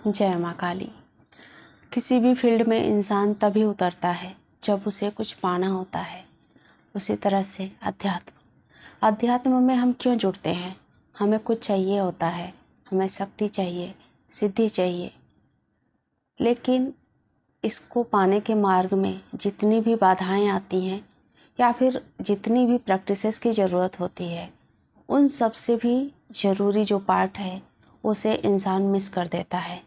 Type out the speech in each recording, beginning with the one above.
जय माँ काली। किसी भी फील्ड में इंसान तभी उतरता है जब उसे कुछ पाना होता है। उसी तरह से अध्यात्म में हम क्यों जुड़ते हैं? हमें कुछ चाहिए होता है, हमें शक्ति चाहिए, सिद्धि चाहिए। लेकिन इसको पाने के मार्ग में जितनी भी बाधाएं आती हैं या फिर जितनी भी प्रैक्टिसेस की ज़रूरत होती है, उन सब से भी ज़रूरी जो पार्ट है उसे इंसान मिस कर देता है,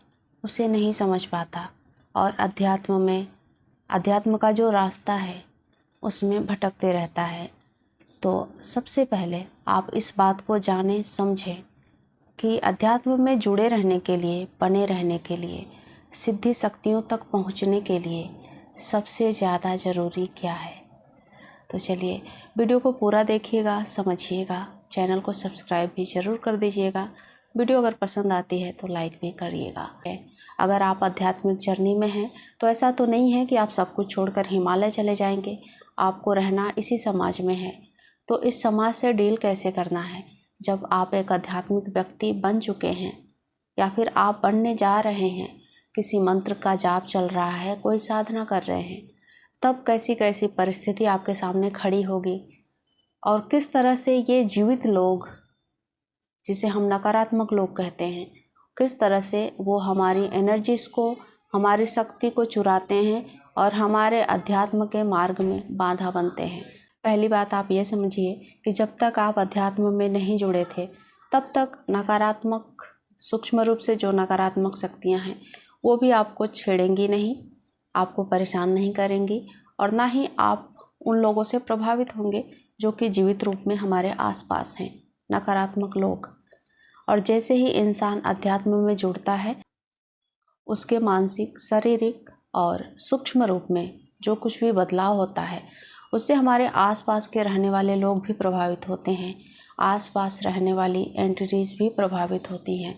उसे नहीं समझ पाता और अध्यात्म का जो रास्ता है उसमें भटकते रहता है। तो सबसे पहले आप इस बात को जानें, समझें कि अध्यात्म में जुड़े रहने के लिए, बने रहने के लिए, सिद्धि शक्तियों तक पहुंचने के लिए सबसे ज़्यादा ज़रूरी क्या है। तो चलिए वीडियो को पूरा देखिएगा, समझिएगा। चैनल को सब्सक्राइब भी ज़रूर कर दीजिएगा। वीडियो अगर पसंद आती है तो लाइक भी करिएगा। अगर आप आध्यात्मिक जर्नी में हैं तो ऐसा तो नहीं है कि आप सब कुछ छोड़कर हिमालय चले जाएंगे। आपको रहना इसी समाज में है। तो इस समाज से डील कैसे करना है? जब आप एक आध्यात्मिक व्यक्ति बन चुके हैं या फिर आप बनने जा रहे हैं, किसी मंत्र का जाप चल रहा है, कोई साधना कर रहे हैं, तब कैसी कैसी परिस्थिति आपके सामने खड़ी होगी और किस तरह से ये जीवित लोग, जिसे हम नकारात्मक लोग कहते हैं, किस तरह से वो हमारी एनर्जीज को, हमारी शक्ति को चुराते हैं और हमारे अध्यात्म के मार्ग में बाधा बनते हैं। पहली बात आप ये समझिए कि जब तक आप अध्यात्म में नहीं जुड़े थे तब तक नकारात्मक, सूक्ष्म रूप से जो नकारात्मक शक्तियाँ हैं वो भी आपको छेड़ेंगी नहीं, आपको परेशान नहीं करेंगी और ना ही आप उन लोगों से प्रभावित होंगे जो कि जीवित रूप में हमारे आसपास हैं, नकारात्मक लोग। और जैसे ही इंसान अध्यात्म में जुड़ता है, उसके मानसिक, शारीरिक और सूक्ष्म रूप में जो कुछ भी बदलाव होता है उससे हमारे आसपास के रहने वाले लोग भी प्रभावित होते हैं। आसपास रहने वाली एंटिटीज़ भी प्रभावित होती हैं,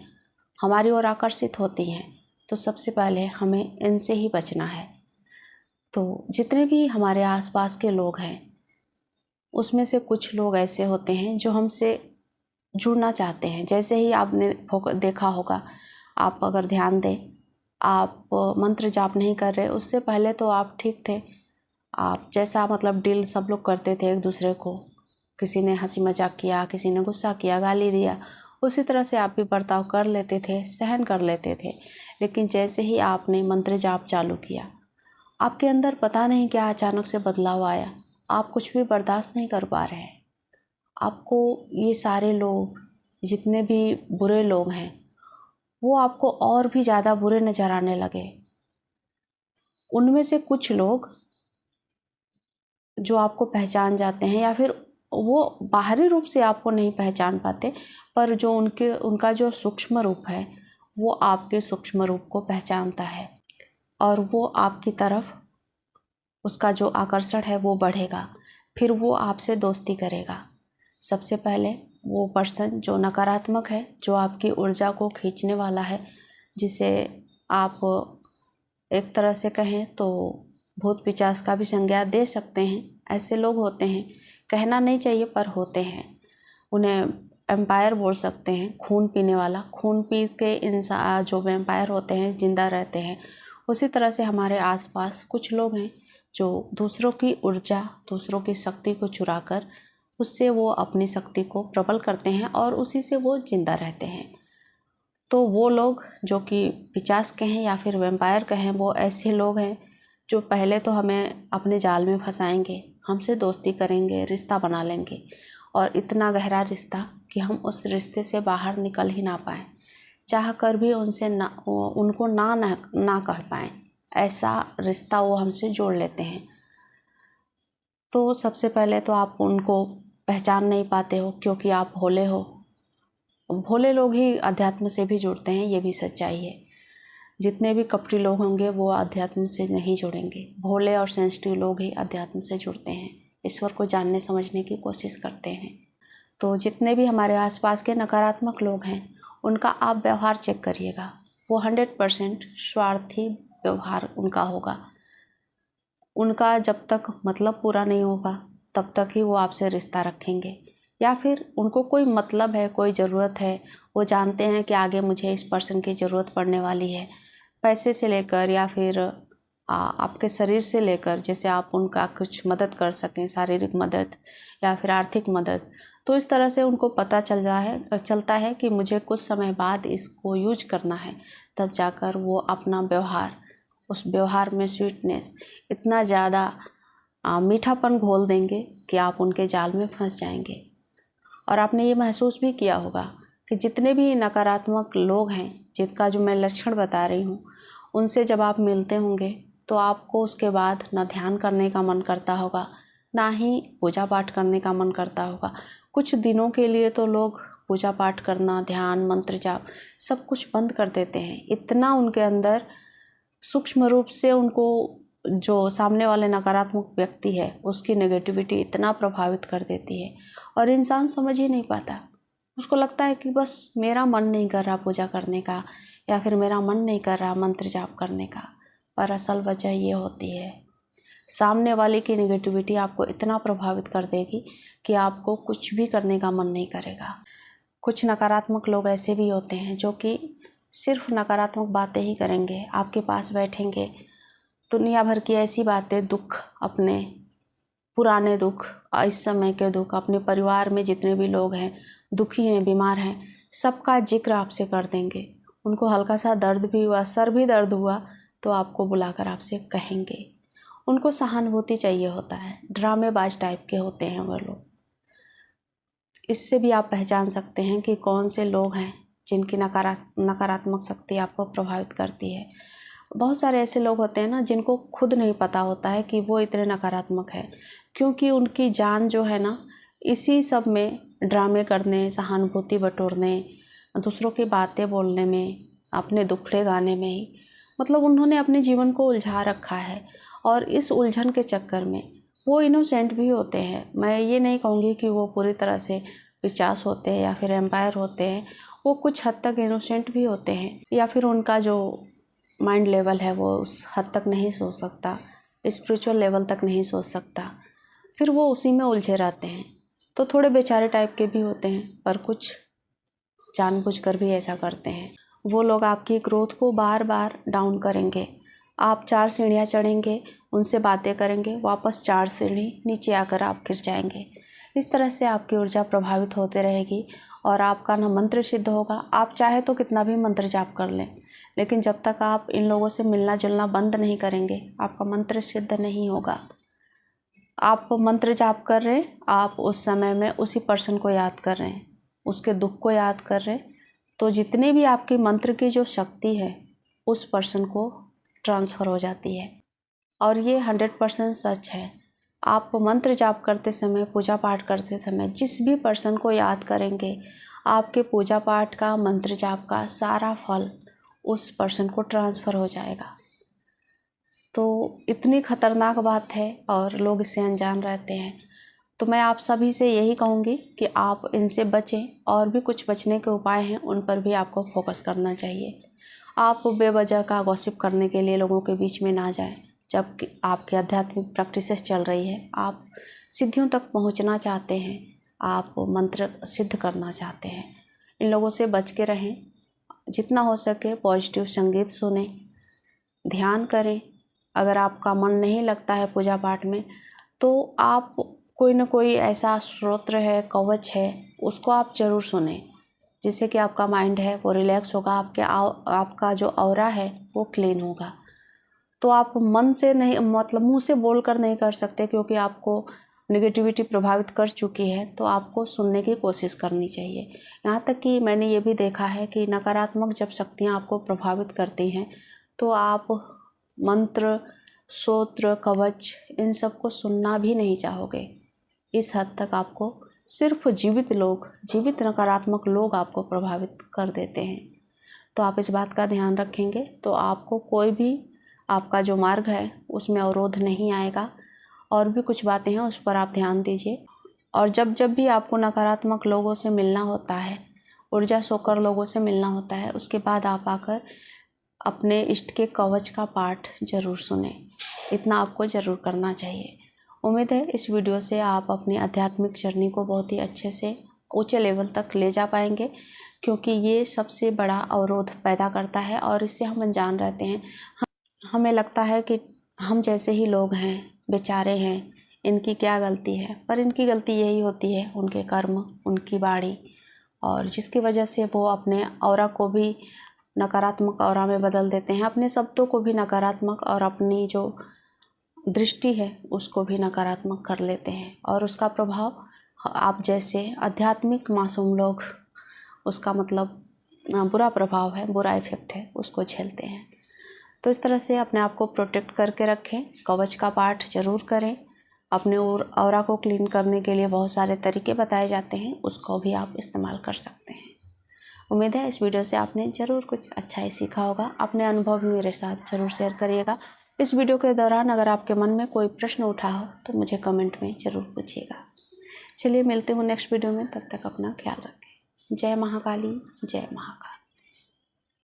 हमारी ओर आकर्षित होती हैं। तो सबसे पहले हमें इनसे ही बचना है। तो जितने भी हमारे आसपास के लोग हैं उसमें से कुछ लोग ऐसे होते हैं जो हमसे जुड़ना चाहते हैं। जैसे ही आपने देखा होगा, आप अगर ध्यान दें, आप मंत्र जाप नहीं कर रहे, उससे पहले तो आप ठीक थे। आप जैसा मतलब डील सब लोग करते थे एक दूसरे को, किसी ने हंसी मजाक किया, किसी ने गुस्सा किया, गाली दिया, उसी तरह से आप भी बर्ताव कर लेते थे, सहन कर लेते थे। लेकिन जैसे ही आपने मंत्र जाप चालू किया, आपके अंदर पता नहीं क्या अचानक से बदलाव आया। आप कुछ भी बर्दाश्त नहीं कर पा रहे हैं। आपको ये सारे लोग, जितने भी बुरे लोग हैं, वो आपको और भी ज़्यादा बुरे नज़र आने लगे। उनमें से कुछ लोग जो आपको पहचान जाते हैं या फिर वो बाहरी रूप से आपको नहीं पहचान पाते, पर जो उनका जो सूक्ष्म रूप है वो आपके सूक्ष्म रूप को पहचानता है और वो आपकी तरफ, उसका जो आकर्षण है वो बढ़ेगा। फिर वो आपसे दोस्ती करेगा। सबसे पहले वो पर्सन जो नकारात्मक है, जो आपकी ऊर्जा को खींचने वाला है, जिसे आप एक तरह से कहें तो भूत पिशाच का भी संज्ञा दे सकते हैं, ऐसे लोग होते हैं। कहना नहीं चाहिए पर होते हैं। उन्हें एम्पायर बोल सकते हैं, खून पीने वाला। खून पी के इंसान जो वैम्पायर होते हैं जिंदा रहते हैं। उसी तरह से हमारे आसपास कुछ लोग हैं जो दूसरों की ऊर्जा, दूसरों की शक्ति को चुराकर उससे वो अपनी शक्ति को प्रबल करते हैं और उसी से वो जिंदा रहते हैं। तो वो लोग जो कि पिशाच कहें या फिर वैम्पायर कहें, वो ऐसे लोग हैं जो पहले तो हमें अपने जाल में फंसाएंगे, हमसे दोस्ती करेंगे, रिश्ता बना लेंगे और इतना गहरा रिश्ता कि हम उस रिश्ते से बाहर निकल ही ना पाएँ, चाह कर भी उनको ना कह पाएँ। ऐसा रिश्ता वो हमसे जोड़ लेते हैं। तो सबसे पहले तो आप उनको पहचान नहीं पाते हो क्योंकि आप भोले हो। भोले लोग ही अध्यात्म से भी जुड़ते हैं, ये भी सच्चाई है। जितने भी कपटी लोग होंगे वो अध्यात्म से नहीं जुड़ेंगे। भोले और सेंसिटिव लोग ही अध्यात्म से जुड़ते हैं, ईश्वर को जानने समझने की कोशिश करते हैं। तो जितने भी हमारे आसपास के नकारात्मक लोग हैं उनका आप व्यवहार चेक करिएगा। वो 100% स्वार्थी व्यवहार उनका होगा। उनका जब तक मतलब पूरा नहीं होगा तब तक ही वो आपसे रिश्ता रखेंगे। या फिर उनको कोई मतलब है, कोई ज़रूरत है, वो जानते हैं कि आगे मुझे इस पर्सन की ज़रूरत पड़ने वाली है, पैसे से लेकर या फिर आपके शरीर से लेकर, जैसे आप उनका कुछ मदद कर सकें, शारीरिक मदद या फिर आर्थिक मदद। तो इस तरह से उनको पता चलता है कि मुझे कुछ समय बाद इसको यूज करना है, तब जाकर वो अपना व्यवहार, उस व्यवहार में स्वीटनेस, इतना ज़्यादा मीठापन घोल देंगे कि आप उनके जाल में फंस जाएंगे। और आपने ये महसूस भी किया होगा कि जितने भी नकारात्मक लोग हैं, जिनका जो मैं लक्षण बता रही हूँ, उनसे जब आप मिलते होंगे तो आपको उसके बाद ना ध्यान करने का मन करता होगा, ना ही पूजा पाठ करने का मन करता होगा। कुछ दिनों के लिए तो लोग पूजा पाठ करना, ध्यान, मंत्र जाप सब कुछ बंद कर देते हैं। इतना उनके अंदर सूक्ष्म रूप से उनको जो सामने वाले नकारात्मक व्यक्ति है उसकी नेगेटिविटी इतना प्रभावित कर देती है, और इंसान समझ ही नहीं पाता। उसको लगता है कि बस मेरा मन नहीं कर रहा पूजा करने का, या फिर मेरा मन नहीं कर रहा मंत्र जाप करने का। पर असल वजह ये होती है, सामने वाले की नेगेटिविटी आपको इतना प्रभावित कर देगी कि आपको कुछ भी करने का मन नहीं करेगा। कुछ नकारात्मक लोग ऐसे भी होते हैं जो कि सिर्फ नकारात्मक बातें ही करेंगे, आपके पास बैठेंगे, दुनिया भर की ऐसी बातें, दुख, अपने पुराने दुख, इस समय के दुख, अपने परिवार में जितने भी लोग हैं, दुखी हैं, बीमार हैं, सबका जिक्र आपसे कर देंगे। उनको हल्का सा दर्द भी हुआ, सर भी दर्द हुआ, तो आपको बुलाकर आपसे कहेंगे। उनको सहानुभूति चाहिए होता है, ड्रामेबाज टाइप के होते हैं वो लोग। इससे भी आप पहचान सकते हैं कि कौन से लोग हैं जिनकी नकारात्मक शक्ति आपको प्रभावित करती है। बहुत सारे ऐसे लोग होते हैं ना, जिनको खुद नहीं पता होता है कि वो इतने नकारात्मक है, क्योंकि उनकी जान जो है ना इसी सब में, ड्रामे करने, सहानुभूति बटोरने, दूसरों की बातें बोलने में, अपने दुखड़े गाने में ही, मतलब उन्होंने अपने जीवन को उलझा रखा है। और इस उलझन के चक्कर में वो इनोसेंट भी होते हैं। मैं ये नहीं कहूँगी कि वो पूरी तरह से पिशाच होते हैं या फिर एम्पायर होते हैं, वो कुछ हद तक इनोसेंट भी होते हैं, या फिर उनका जो माइंड लेवल है वो उस हद तक नहीं सोच सकता, स्पिरिचुअल लेवल तक नहीं सोच सकता, फिर वो उसी में उलझे रहते हैं। तो थोड़े बेचारे टाइप के भी होते हैं, पर कुछ जानबूझकर भी ऐसा करते हैं। वो लोग आपकी ग्रोथ को बार बार डाउन करेंगे। आप 4 सीढ़ियाँ चढ़ेंगे, उनसे बातें करेंगे, वापस 4 सीढ़ी नीचे आकर आप गिर जाएंगे। इस तरह से आपकी ऊर्जा प्रभावित होते रहेगी और आपका ना मंत्र सिद्ध होगा। आप चाहे तो कितना भी मंत्र जाप कर लें, लेकिन जब तक आप इन लोगों से मिलना जुलना बंद नहीं करेंगे, आपका मंत्र सिद्ध नहीं होगा। आप मंत्र जाप कर रहे हैं, आप उस समय में उसी पर्सन को याद कर रहे हैं, उसके दुख को याद कर रहे हैं, तो जितनी भी आपकी मंत्र की जो शक्ति है उस पर्सन को ट्रांसफ़र हो जाती है। और ये 100% सच है। आप मंत्र जाप करते समय, पूजा पाठ करते समय जिस भी पर्सन को याद करेंगे, आपके पूजा पाठ का, मंत्र जाप का सारा फल उस पर्सन को ट्रांसफ़र हो जाएगा। तो इतनी खतरनाक बात है और लोग इससे अनजान रहते हैं। तो मैं आप सभी से यही कहूँगी कि आप इनसे बचें, और भी कुछ बचने के उपाय हैं, उन पर भी आपको फोकस करना चाहिए। आप बेवजह का गॉसिप करने के लिए लोगों के बीच में ना जाएं। जब आपकी आध्यात्मिक प्रैक्टिसेस चल रही है, आप सिद्धियों तक पहुंचना चाहते हैं, आप मंत्र सिद्ध करना चाहते हैं, इन लोगों से बच के रहें। जितना हो सके पॉजिटिव संगीत सुनें, ध्यान करें। अगर आपका मन नहीं लगता है पूजा पाठ में, तो आप कोई ना कोई ऐसा स्तोत्र है, कवच है, उसको आप ज़रूर सुनें, जिससे कि आपका माइंड है वो रिलैक्स होगा, आपका जो ऑरा है वो क्लीन होगा। तो आप मन से नहीं, मतलब मुंह से बोल कर नहीं कर सकते, क्योंकि आपको नेगेटिविटी प्रभावित कर चुकी है, तो आपको सुनने की कोशिश करनी चाहिए। यहाँ तक कि मैंने ये भी देखा है कि नकारात्मक जब शक्तियाँ आपको प्रभावित करती हैं, तो आप मंत्र, स्तोत्र, कवच, इन सब को सुनना भी नहीं चाहोगे। इस हद तक आपको सिर्फ जीवित नकारात्मक लोग आपको प्रभावित कर देते हैं। तो आप इस बात का ध्यान रखेंगे तो आपको कोई भी, आपका जो मार्ग है उसमें अवरोध नहीं आएगा। और भी कुछ बातें हैं, उस पर आप ध्यान दीजिए। और जब भी आपको नकारात्मक लोगों से मिलना होता है, ऊर्जा सोकर लोगों से मिलना होता है, उसके बाद आप आकर अपने इष्ट के कवच का पाठ जरूर सुने। इतना आपको ज़रूर करना चाहिए। उम्मीद है इस वीडियो से आप अपनी आध्यात्मिक जर्नी को बहुत ही अच्छे से ऊंचे लेवल तक ले जा पाएंगे, क्योंकि ये सबसे बड़ा अवरोध पैदा करता है और इससे हम अनजान रहते हैं। हमें लगता है कि हम जैसे ही लोग हैं, बेचारे हैं, इनकी क्या गलती है, पर इनकी गलती यही होती है उनके कर्म, उनकी बाणी, और जिसकी वजह से वो अपने ऑरा को भी नकारात्मक ऑरा में बदल देते हैं, अपने शब्दों को भी नकारात्मक और अपनी जो दृष्टि है उसको भी नकारात्मक कर लेते हैं, और उसका प्रभाव आप जैसे आध्यात्मिक मासूम लोग उसका मतलब बुरा प्रभाव है, बुरा इफेक्ट है, उसको झेलते हैं। तो इस तरह से अपने आप को प्रोटेक्ट करके रखें। कवच का पाठ जरूर करें। अपने ऑरा को क्लीन करने के लिए बहुत सारे तरीके बताए जाते हैं, उसको भी आप इस्तेमाल कर सकते हैं। उम्मीद है इस वीडियो से आपने ज़रूर कुछ अच्छा ही सीखा होगा। अपने अनुभव भी मेरे साथ ज़रूर शेयर करिएगा। इस वीडियो के दौरान अगर आपके मन में कोई प्रश्न उठा हो तो मुझे कमेंट में ज़रूर पूछिएगा। चलिए मिलते हूँ नेक्स्ट वीडियो में, तब तक अपना ख्याल रखें। जय महाकाली, जय महाकाल।